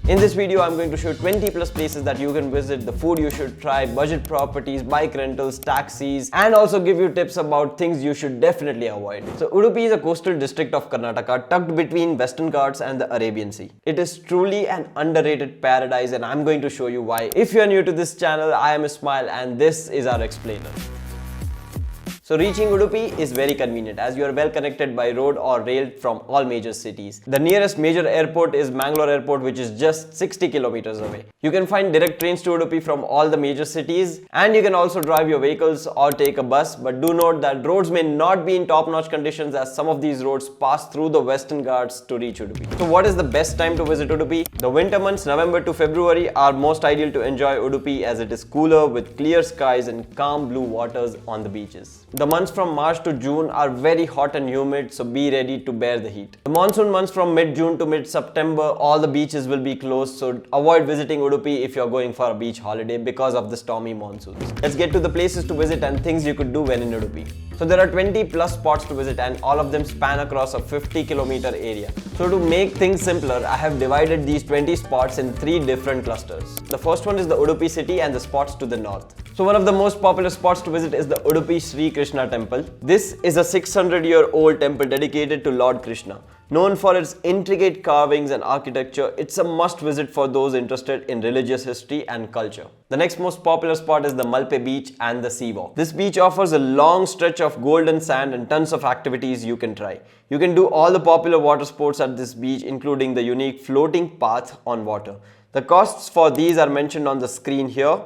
In this video, I'm going to show 20 plus places that you can visit, the food you should try, budget properties, bike rentals, taxis, and also give you tips about things you should definitely avoid. So Udupi is a coastal district of Karnataka tucked between Western Ghats and the Arabian Sea. It is truly an underrated paradise and I'm going to show you why. If you are new to this channel, I am Ismail and this is our explainer. So reaching Udupi is very convenient as you are well connected by road or rail from all major cities. The nearest major airport is Mangalore Airport, which is just 60 kilometers away. You can find direct trains to Udupi from all the major cities, and you can also drive your vehicles or take a bus, but do note that roads may not be in top-notch conditions as some of these roads pass through the Western Ghats to reach Udupi. So what is the best time to visit Udupi? The winter months November to February are most ideal to enjoy Udupi as it is cooler with clear skies and calm blue waters on the beaches. The months from March to June are very hot and humid, so be ready to bear the heat. The monsoon months from mid-June to mid-September, all the beaches will be closed, so avoid visiting Udupi if you're going for a beach holiday because of the stormy monsoons. Let's get to the places to visit and things you could do when in Udupi. So there are 20 plus spots to visit and all of them span across a 50-kilometer area. So to make things simpler, I have divided these 20 spots in 3 different clusters. The first one is the Udupi city and the spots to the north. So one of the most popular spots to visit is the Udupi Sri Krishna temple. This is a 600-year-old temple dedicated to Lord Krishna. Known for its intricate carvings and architecture, it's a must visit for those interested in religious history and culture. The next most popular spot is the Malpe beach and the sea walk. This beach offers a long stretch of golden sand and tons of activities you can try. You can do all the popular water sports at this beach, including the unique floating path on water. The costs for these are mentioned on the screen here.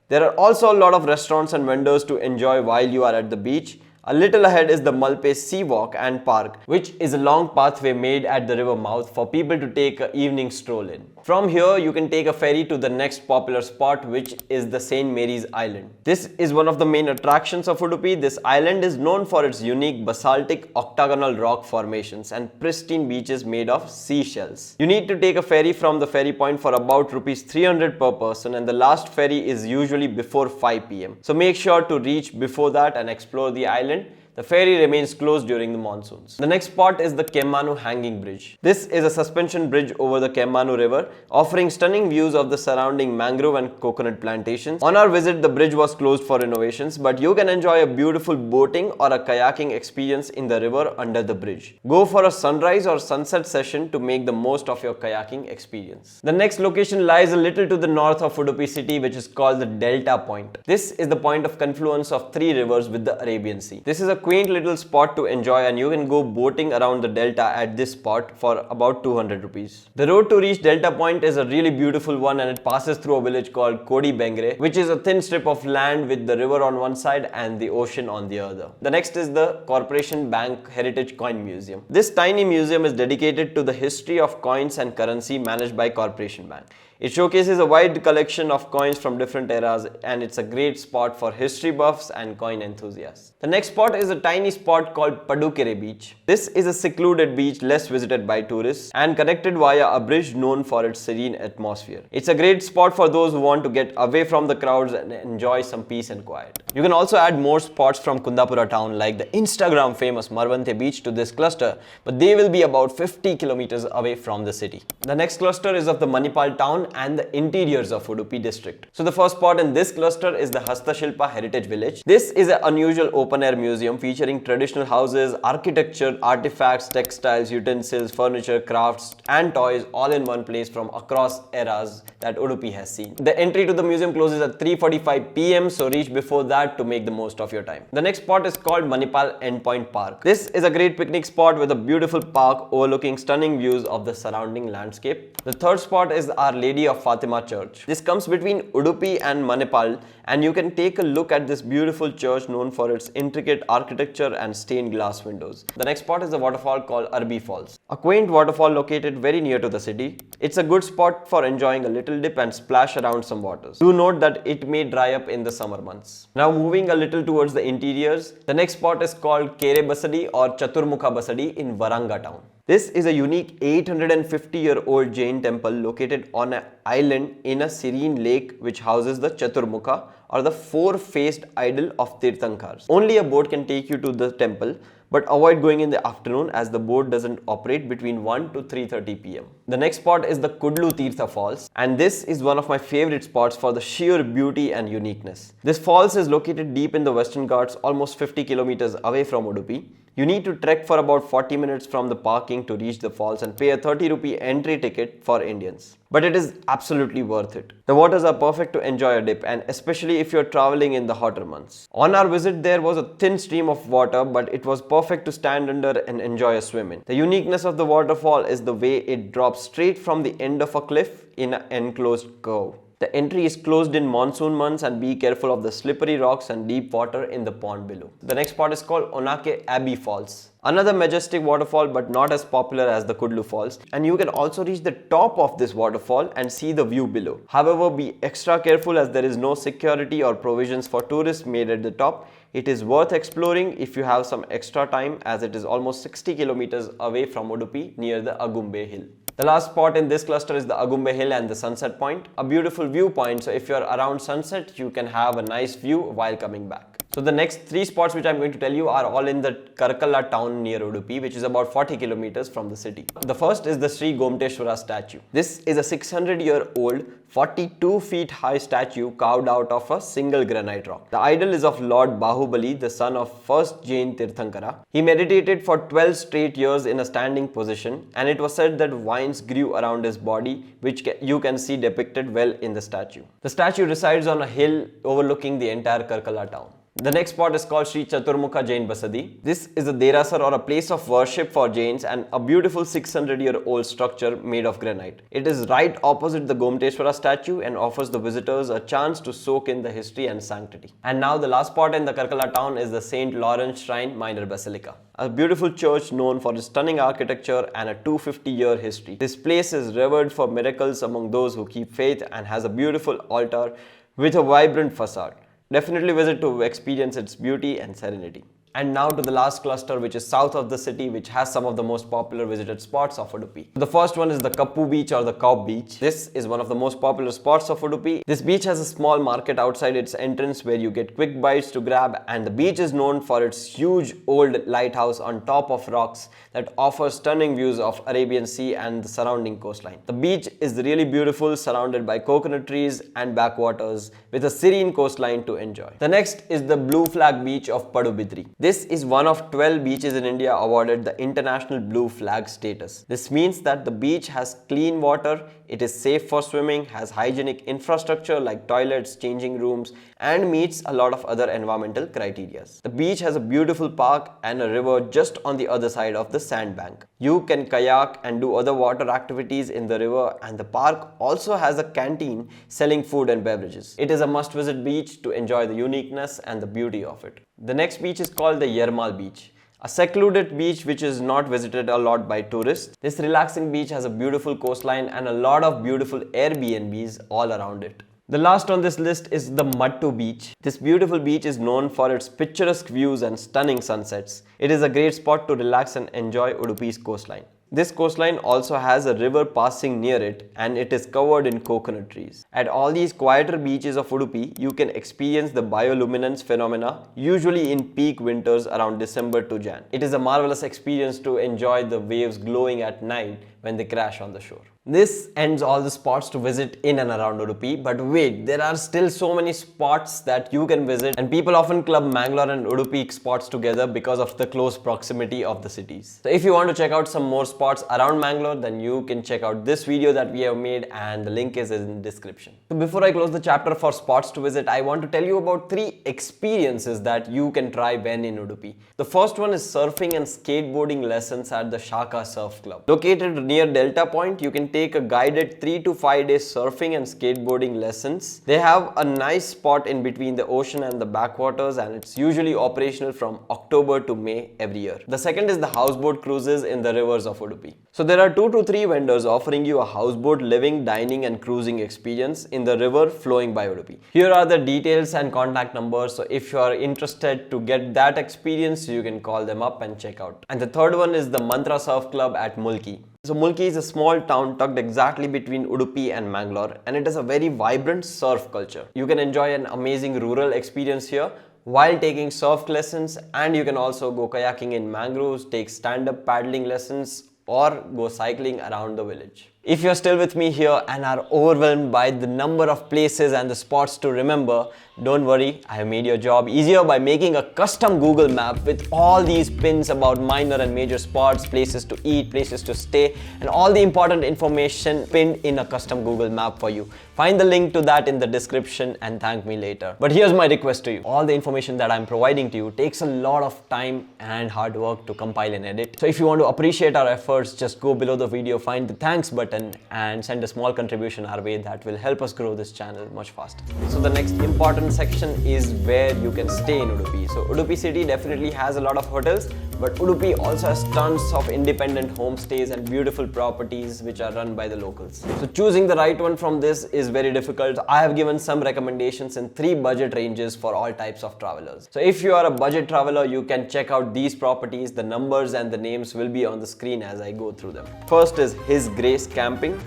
There are also a lot of restaurants and vendors to enjoy while you are at the beach. A little ahead is the Malpe Sea Walk and Park, which is a long pathway made at the river mouth for people to take an evening stroll in. From here, you can take a ferry to the next popular spot, which is the St. Mary's Island. This is one of the main attractions of Udupi. This island is known for its unique basaltic octagonal rock formations and pristine beaches made of seashells. You need to take a ferry from the ferry point for about Rs 300 per person, and the last ferry is usually before 5 PM. So make sure to reach before that and explore the island. The ferry remains closed during the monsoons. The next spot is the Kemmanu Hanging Bridge. This is a suspension bridge over the Kemmanu River, offering stunning views of the surrounding mangrove and coconut plantations. On our visit, the bridge was closed for renovations, but you can enjoy a beautiful boating or a kayaking experience in the river under the bridge. Go for a sunrise or sunset session to make the most of your kayaking experience. The next location lies a little to the north of Udupi city, which is called the Delta Point. This is the point of confluence of 3 rivers with the Arabian Sea. This is a quaint little spot to enjoy and you can go boating around the delta at this spot for about 200 rupees. The road to reach Delta Point is a really beautiful one and it passes through a village called Kodi Bengre, which is a thin strip of land with the river on one side and the ocean on the other. The next is the Corporation Bank Heritage Coin Museum. This tiny museum is dedicated to the history of coins and currency managed by Corporation Bank. It showcases a wide collection of coins from different eras and it's a great spot for history buffs and coin enthusiasts. The next spot is a tiny spot called Padukere Beach. This is a secluded beach less visited by tourists and connected via a bridge known for its serene atmosphere. It's a great spot for those who want to get away from the crowds and enjoy some peace and quiet. You can also add more spots from Kundapura town like the Instagram famous Marvante beach to this cluster, but they will be about 50 kilometers away from the city. The next cluster is of the Manipal town and the interiors of Udupi district. So the first spot in this cluster is the Hastashilpa Heritage Village. This is an unusual open-air museum featuring traditional houses, architecture, artifacts, textiles, utensils, furniture, crafts and toys all in one place from across eras that Udupi has seen. The entry to the museum closes at 3:45 PM, so reach before that to make the most of your time. The next spot is called Manipal Endpoint Park. This is a great picnic spot with a beautiful park overlooking stunning views of the surrounding landscape. The third spot is Our Lady of Fatima Church. This comes between Udupi and Manipal and you can take a look at this beautiful church known for its intricate architecture and stained glass windows. The next spot is a waterfall called Arbi Falls. A quaint waterfall located very near to the city. It's a good spot for enjoying a little dip and splash around some waters. Do note that it may dry up in the summer months. Now moving a little towards the interiors, the next spot is called Kere Basadi or Chaturmukha Basadi in Varanga town. This is a unique 850-year-old Jain temple located on an island in a serene lake which houses the Chaturmukha or the four-faced idol of Tirthankars. Only a boat can take you to the temple, but avoid going in the afternoon as the boat doesn't operate between 1 to 3:30 p.m. The next spot is the Kudlu Tirtha Falls, and this is one of my favorite spots for the sheer beauty and uniqueness. This falls is located deep in the Western Ghats, almost 50 kilometers away from Udupi. You need to trek for about 40 minutes from the parking to reach the falls and pay a 30 rupee entry ticket for Indians. But it is absolutely worth it. The waters are perfect to enjoy a dip, and especially if you're traveling in the hotter months. On our visit there was a thin stream of water, but it was perfect to stand under and enjoy a swim in. The uniqueness of the waterfall is the way it drops straight from the end of a cliff in an enclosed curve. The entry is closed in monsoon months, and be careful of the slippery rocks and deep water in the pond below. The next spot is called Onake Abbey Falls. Another majestic waterfall, but not as popular as the Kudlu Falls, and you can also reach the top of this waterfall and see the view below. However, be extra careful as there is no security or provisions for tourists made at the top. It is worth exploring if you have some extra time, as it is almost 60 kilometers away from Udupi near the Agumbe Hill. The last spot in this cluster is the Agumbe Hill and the Sunset Point, a beautiful viewpoint, so if you're around sunset, you can have a nice view while coming back. So the next 3 spots which I'm going to tell you are all in the Karkala town near Udupi, which is about 40 kilometers from the city. The first is the Sri Gomteshwara statue. This is a 600-year-old, 42 feet high statue carved out of a single granite rock. The idol is of Lord Bahubali, the son of first Jain Tirthankara. He meditated for 12 straight years in a standing position, and it was said that vines grew around his body, which you can see depicted well in the statue. The statue resides on a hill overlooking the entire Karkala town. The next spot is called Sri Chaturmukha Jain Basadi. This is a derasar or a place of worship for Jains, and a beautiful 600-year-old structure made of granite. It is right opposite the Gomteshwara statue and offers the visitors a chance to soak in the history and sanctity. And now the last spot in the Karkala town is the St. Lawrence Shrine Minor Basilica, a beautiful church known for its stunning architecture and a 250-year history. This place is revered for miracles among those who keep faith and has a beautiful altar with a vibrant facade. Definitely visit to experience its beauty and serenity. And now to the last cluster, which is south of the city, which has some of the most popular visited spots of Udupi. The first one is the Kappu Beach or the Cobb Beach. This is one of the most popular spots of Udupi. This beach has a small market outside its entrance where you get quick bites to grab, and the beach is known for its huge old lighthouse on top of rocks that offers stunning views of Arabian Sea and the surrounding coastline. The beach is really beautiful, surrounded by coconut trees and backwaters with a serene coastline to enjoy. The next is the Blue Flag Beach of Padubidri. This is one of 12 beaches in India awarded the International Blue Flag status. This means that the beach has clean water, it is safe for swimming, has hygienic infrastructure like toilets, changing rooms, and meets a lot of other environmental criteria. The beach has a beautiful park and a river just on the other side of the sandbank. You can kayak and do other water activities in the river, and the park also has a canteen selling food and beverages. It is a must-visit beach to enjoy the uniqueness and the beauty of it. The next beach is called the Yermal Beach, a secluded beach which is not visited a lot by tourists. This relaxing beach has a beautiful coastline and a lot of beautiful Airbnbs all around it. The last on this list is the Mattu Beach. This beautiful beach is known for its picturesque views and stunning sunsets. It is a great spot to relax and enjoy Udupi's coastline. This coastline also has a river passing near it, and it is covered in coconut trees. At all these quieter beaches of Udupi, you can experience the bioluminescence phenomena, usually in peak winters around December to Jan. It is a marvelous experience to enjoy the waves glowing at night when they crash on the shore. This ends all the spots to visit in and around Udupi, but wait, there are still so many spots that you can visit, and people often club Mangalore and Udupi spots together because of the close proximity of the cities. So if you want to check out some more spots around Mangalore, then you can check out this video that we have made, and the link is in the description. So before I close the chapter for spots to visit, I want to tell you about 3 experiences that you can try when in Udupi. The first one is surfing and skateboarding lessons at the Shaka Surf Club. Located near Delta Point, you can take a guided 3 to 5 day surfing and skateboarding lessons. They have a nice spot in between the ocean and the backwaters, and it's usually operational from October to May every year. The second is the houseboat cruises in the rivers of Udupi. So there are 2 to 3 vendors offering you a houseboat living, dining and cruising experience in the river flowing by Udupi. Here are the details and contact numbers, so if you are interested to get that experience, you can call them up and check out. And the third one is the Mantra Surf Club at Mulki. So Mulki is a small town tucked exactly between Udupi and Mangalore, and it has a very vibrant surf culture. You can enjoy an amazing rural experience here while taking surf lessons, and you can also go kayaking in mangroves, take stand-up paddling lessons, or go cycling around the village. If you're still with me here and are overwhelmed by the number of places and the spots to remember, don't worry, I have made your job easier by making a custom Google map with all these pins about minor and major spots, places to eat, places to stay, and all the important information pinned in a custom Google map for you. Find the link to that in the description and thank me later. But here's my request to you. All the information that I'm providing to you takes a lot of time and hard work to compile and edit. So if you want to appreciate our efforts, just go below the video, find the thanks button and send a small contribution our way. That will help us grow this channel much faster. So the next important section is where you can stay in Udupi. So Udupi city definitely has a lot of hotels, but Udupi also has tons of independent homestays and beautiful properties which are run by the locals. So choosing the right one from this is very difficult. I have given some recommendations in 3 budget ranges for all types of travelers. So if you are a budget traveler, you can check out these properties. The numbers and the names will be on the screen as I go through them. First is His Grace Camping.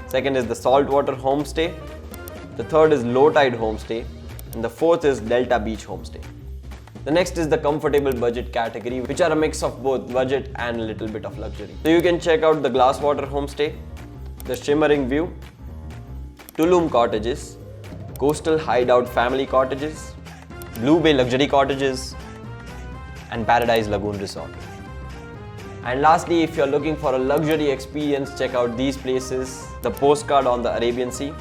Second is the Saltwater Homestay. The third is Low Tide Homestay. And the fourth is Delta Beach Homestay. The next is the comfortable budget category, which are a mix of both budget and a little bit of luxury. So you can check out the Glasswater Homestay, the Shimmering View, Tulum Cottages, Coastal Hideout Family Cottages, Blue Bay Luxury Cottages, and Paradise Lagoon Resort. And lastly, if you're looking for a luxury experience, check out these places: the Postcard on the Arabian Sea,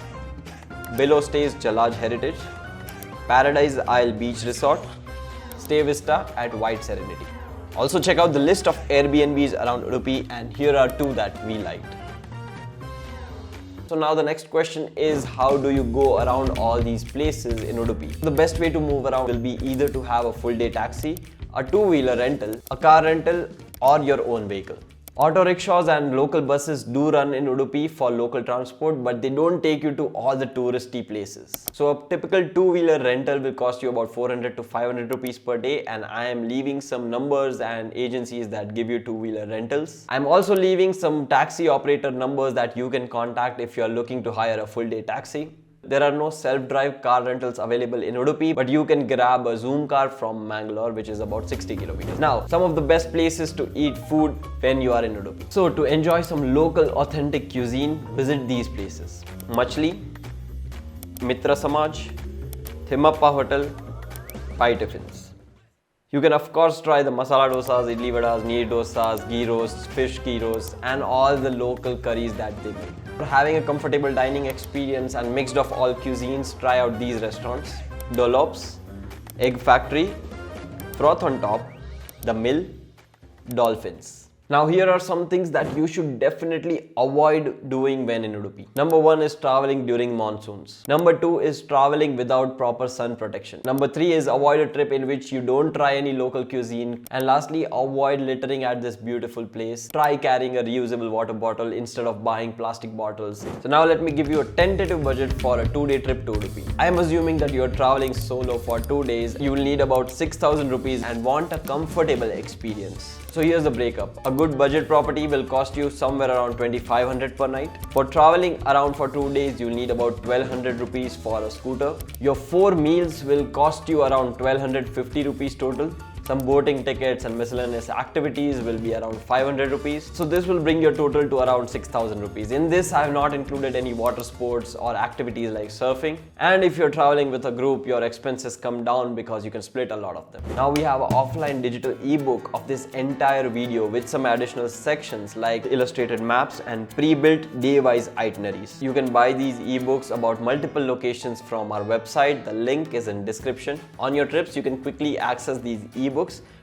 Below Stays Jalaj Heritage, Paradise Isle Beach Resort, Stay Vista at White Serenity. Also check out the list of Airbnbs around Udupi, and here are 2 that we liked. So now the next question is, how do you go around all these places in Udupi? The best way to move around will be either to have a full day taxi, a 2-wheeler rental, a car rental, or your own vehicle. Auto rickshaws and local buses do run in Udupi for local transport, but they don't take you to all the touristy places. So a typical 2-wheeler rental will cost you about 400 to 500 rupees per day, and I am leaving some numbers and agencies that give you 2-wheeler rentals. I'm also leaving some taxi operator numbers that you can contact if you are looking to hire a full day taxi. There are no self-drive car rentals available in Udupi, but you can grab a Zoom car from Mangalore, which is about 60 kilometers. Now, some of the best places to eat food when you are in Udupi. So, to enjoy some local authentic cuisine, visit these places: Machli, Mitra Samaj, Thimappa Hotel, Pai Tiffins. You can of course try the masala dosas, idli vadas, neer dosas, ghee roasts, fish ghee roasts, and all the local curries that they make. For having a comfortable dining experience and mixed of all cuisines, try out these restaurants: Dolops, Egg Factory, Froth on Top, The Mill, Dolphins. Now here are some things that you should definitely avoid doing when in Udupi. Number 1 is traveling during monsoons. Number 2 is traveling without proper sun protection. Number 3 is avoid a trip in which you don't try any local cuisine. And lastly, avoid littering at this beautiful place. Try carrying a reusable water bottle instead of buying plastic bottles. So now let me give you a tentative budget for a 2-day trip to Udupi. I am assuming that you are traveling solo for 2 days. You will need about 6,000 rupees and want a comfortable experience. So here's the breakup. A good budget property will cost you somewhere around 2,500 per night. For traveling around for 2 days, you'll need about 1,200 rupees for a scooter. Your 4 meals will cost you around 1,250 rupees total. Some boating tickets and miscellaneous activities will be around 500 rupees. So this will bring your total to around 6,000 rupees. In this, I have not included any water sports or activities like surfing. And if you're traveling with a group, your expenses come down because you can split a lot of them. Now we have an offline digital ebook of this entire video with some additional sections like illustrated maps and pre-built day-wise itineraries. You can buy these ebooks about multiple locations from our website. The link is in description. On your trips, you can quickly access these ebooks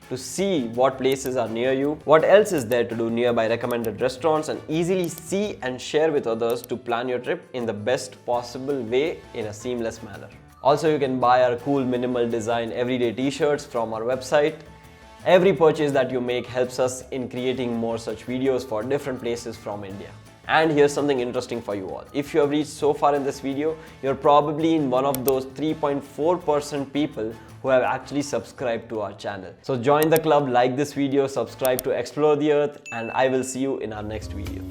to see what places are near you, what else is there to do nearby recommended restaurants, and easily see and share with others to plan your trip in the best possible way in a seamless manner. Also, you can buy our cool minimal design everyday t-shirts from our website. Every purchase that you make helps us in creating more such videos for different places from India. And here's something interesting for you all. If you have reached so far in this video, you're probably in one of those 3.4% people who have actually subscribed to our channel. So join the club, like this video, subscribe to Explore the Earth, and I will see you in our next video.